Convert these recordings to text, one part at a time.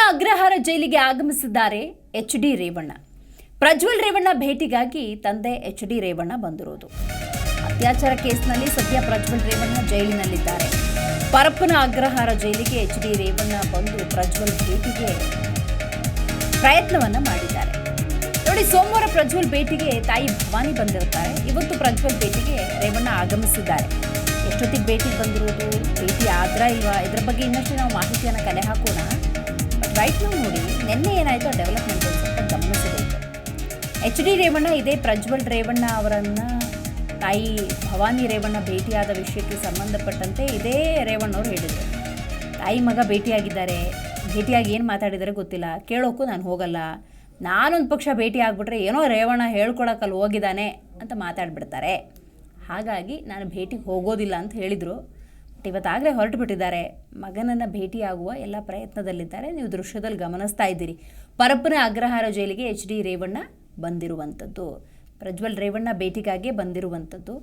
ಅಗ್ರಹಾರ ಜೈಲಿಗೆ ಆಗಮಿಸಿದ್ದಾರೆ ಎಚ್.ಡಿ. ರೇವಣ್ಣ. ಪ್ರಜ್ವಲ್ ರೇವಣ್ಣ ಭೇಟಿಗಾಗಿ ತಂದೆ ಎಚ್.ಡಿ. ರೇವಣ್ಣ ಬಂದಿರೋದು. ಅತ್ಯಾಚಾರ ಕೇಸ್ನಲ್ಲಿ ಸದ್ಯ ಪ್ರಜ್ವಲ್ ರೇವಣ್ಣ ಜೈಲಿನಲ್ಲಿದ್ದಾರೆ. ಪರಪ್ಪನ ಅಗ್ರಹಾರ ಜೈಲಿಗೆ ಎಚ್.ಡಿ. ರೇವಣ್ಣ ಬಂದು ಪ್ರಜ್ವಲ್ ಭೇಟಿಗೆ ಪ್ರಯತ್ನವನ್ನ ಮಾಡಿದ್ದಾರೆ. ನೋಡಿ, ಸೋಮವಾರ ಪ್ರಜ್ವಲ್ ಭೇಟಿಗೆ ತಾಯಿ ಭವಾನಿ ಬಂದಿರುತ್ತಾರೆ. ಇವತ್ತು ಪ್ರಜ್ವಲ್ ಭೇಟಿಗೆ ರೇವಣ್ಣ ಆಗಮಿಸಿದ್ದಾರೆ. ಎಷ್ಟೊತ್ತಿಗೆ ಭೇಟಿಗೆ ಬಂದಿರೋದು, ಭೇಟಿ ಆದ್ರ ಇಲ್ವಾ, ಇದರ ಬಗ್ಗೆ ಇನ್ನಷ್ಟು ನಾವು ಮಾಹಿತಿಯನ್ನು ಕಲೆ ಹಾಕೋಣ. ಬಟ್ ರೈಟ್ ನಾವು ನೋಡಿ, ನಿನ್ನೆ ಏನಾಯಿತು ಆ ಡೆವಲಪ್ಮೆಂಟ್ ಸ್ವಲ್ಪ ಗಮನಿಸಬೇಕು. ಎಚ್.ಡಿ. ರೇವಣ್ಣ ಇದೇ ಪ್ರಜ್ವಲ್ ರೇವಣ್ಣ ಅವರನ್ನು ತಾಯಿ ಭವಾನಿ ರೇವಣ್ಣ ಭೇಟಿಯಾದ ವಿಷಯಕ್ಕೆ ಸಂಬಂಧಪಟ್ಟಂತೆ ಇದೇ ರೇವಣ್ಣವ್ರು ಹೇಳಿದರು. ತಾಯಿ ಮಗ ಭೇಟಿಯಾಗಿದ್ದಾರೆ, ಭೇಟಿಯಾಗಿ ಏನು ಮಾತಾಡಿದರೆ ಗೊತ್ತಿಲ್ಲ, ಕೇಳೋಕ್ಕೂ ನಾನು ಹೋಗಲ್ಲ, ನಾನೊಂದು ಪಕ್ಷ ಭೇಟಿ ಆಗಿಬಿಟ್ರೆ ಏನೋ ರೇವಣ್ಣ ಹೇಳ್ಕೊಳಕ್ಕಲ್ಲಿ ಹೋಗಿದ್ದಾನೆ ಅಂತ ಮಾತಾಡ್ಬಿಡ್ತಾರೆ, ಹಾಗಾಗಿ ನಾನು ಭೇಟಿಗೆ ಹೋಗೋದಿಲ್ಲ ಅಂತ ಹೇಳಿದರು. ಬಟ್ ಇವತ್ತಾಗಲೇ ಹೊರಟು ಬಿಟ್ಟಿದ್ದಾರೆ. ಮಗನನ್ನು ಭೇಟಿಯಾಗುವ ಎಲ್ಲ ಪ್ರಯತ್ನದಲ್ಲಿದ್ದಾರೆ. ನೀವು ದೃಶ್ಯದಲ್ಲಿ ಗಮನಿಸ್ತಾ ಇದ್ದೀರಿ. ಪರಪ್ಪನ ಅಗ್ರಹಾರ ಜೈಲಿಗೆ ಎಚ್.ಡಿ. ರೇವಣ್ಣ ಬಂದಿರುವಂಥದ್ದು, ಪ್ರಜ್ವಲ್ ರೇವಣ್ಣ ಭೇಟಿಗಾಗಿ ಬಂದಿರುವಂಥದ್ದು.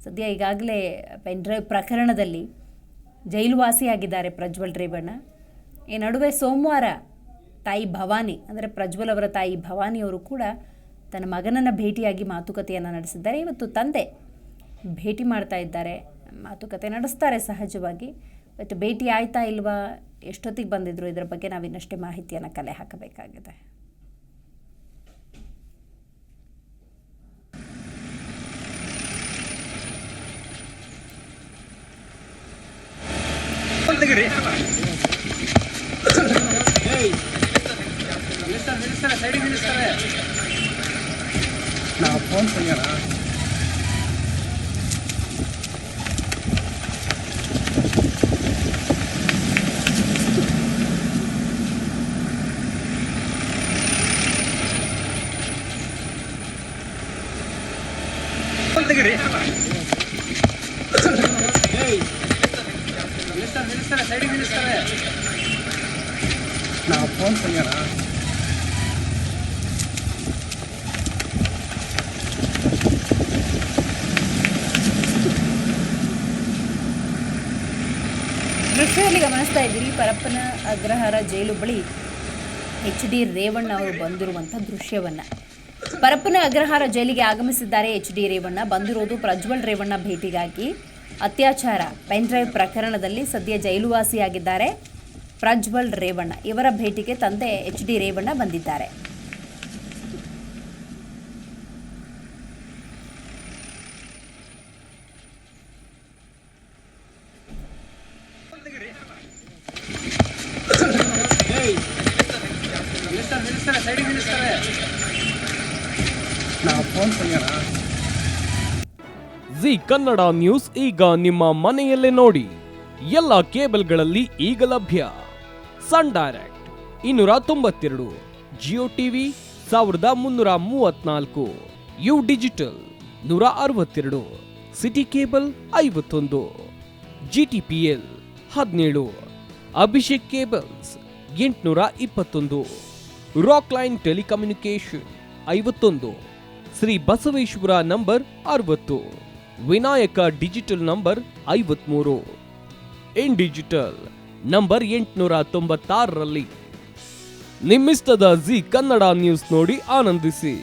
ಸದ್ಯ ಈಗಾಗಲೇ ಪೆನ್ಡ್ರೈವ್ ಪ್ರಕರಣದಲ್ಲಿ ಜೈಲುವಾಸಿಯಾಗಿದ್ದಾರೆ ಪ್ರಜ್ವಲ್ ರೇವಣ್ಣ. ಈ ನಡುವೆ ಸೋಮವಾರ ತಾಯಿ ಭವಾನಿ, ಅಂದರೆ ಪ್ರಜ್ವಲ್ ಅವರ ತಾಯಿ ಭವಾನಿಯವರು ಕೂಡ ತನ್ನ ಮಗನನ್ನು ಭೇಟಿಯಾಗಿ ಮಾತುಕತೆಯನ್ನು ನಡೆಸಿದ್ದಾರೆ. ಇವತ್ತು ತಂದೆ ಭೇಟಿ ಮಾಡ್ತಾ ಇದ್ದಾರೆ, ಮಾತುಕತೆ ನಡೆಸ್ತಾರೆ ಸಹಜವಾಗಿ. ಬಟ್ ಭೇಟಿ ಆಯ್ತಾ ಇಲ್ವಾ, ಎಷ್ಟೊತ್ತಿಗೆ ಬಂದಿದ್ರು, ಇದರ ಬಗ್ಗೆ ನಾವು ಇನ್ನಷ್ಟೇ ಮಾಹಿತಿಯನ್ನು ಕಲೆ ಹಾಕಬೇಕಾಗಿದೆ. ದೃಶ್ಯದಲ್ಲಿ ಗಮನಿಸ್ತಾ ಇದ್ದೀರಿ, ಪರಪ್ಪನ ಅಗ್ರಹಾರ ಜೈಲು ಬಳಿ ಎಚ್.ಡಿ. ರೇವಣ್ಣ ಅವರು ಬಂದಿರುವಂಥ ದೃಶ್ಯವನ್ನು. ಪರಪ್ಪನ ಅಗ್ರಹಾರ ಜೈಲಿಗೆ ಆಗಮಿಸಿದ್ದಾರೆ ಎಚ್.ಡಿ. ರೇವಣ್ಣ. ಬಂದಿರೋದು ಪ್ರಜ್ವಲ್ ರೇವಣ್ಣ ಭೇಟಿಗಾಗಿ. ಅತ್ಯಾಚಾರ ಪೆನ್ಡ್ರೈವ್ ಪ್ರಕರಣದಲ್ಲಿ ಸದ್ಯ ಜೈಲುವಾಸಿಯಾಗಿದ್ದಾರೆ ಪ್ರಜ್ವಲ್ ರೇವಣ್ಣ. ಇವರ ಭೇಟಿಗೆ ತಂದೆ ಎಚ್.ಡಿ. ರೇವಣ್ಣ ಬಂದಿದ್ದಾರೆ. ಜಿ ಕನ್ನಡ ನ್ಯೂಸ್ ಈಗ ನಿಮ್ಮ ಮನೆಯಲ್ಲೇ ನೋಡಿ. ಎಲ್ಲ ಕೇಬಲ್ಗಳಲ್ಲಿ ಈಗ ಲಭ್ಯ. Sun Direct 292, Jio TV 1334, U digital 162, city cable 51, GTPL 17, Abhishek cables 821, rock line telecommunication 51, Shri Basaveshwara number 60, Vinayaka digital number 53, in digital number 896ರಲ್ಲಿ. ನಿಮ್ಮಿಸ್ತದ ಜಿ ಕನ್ನಡ ನ್ಯೂಸ್ ನೋಡಿ ಆನಂದಿಸಿ.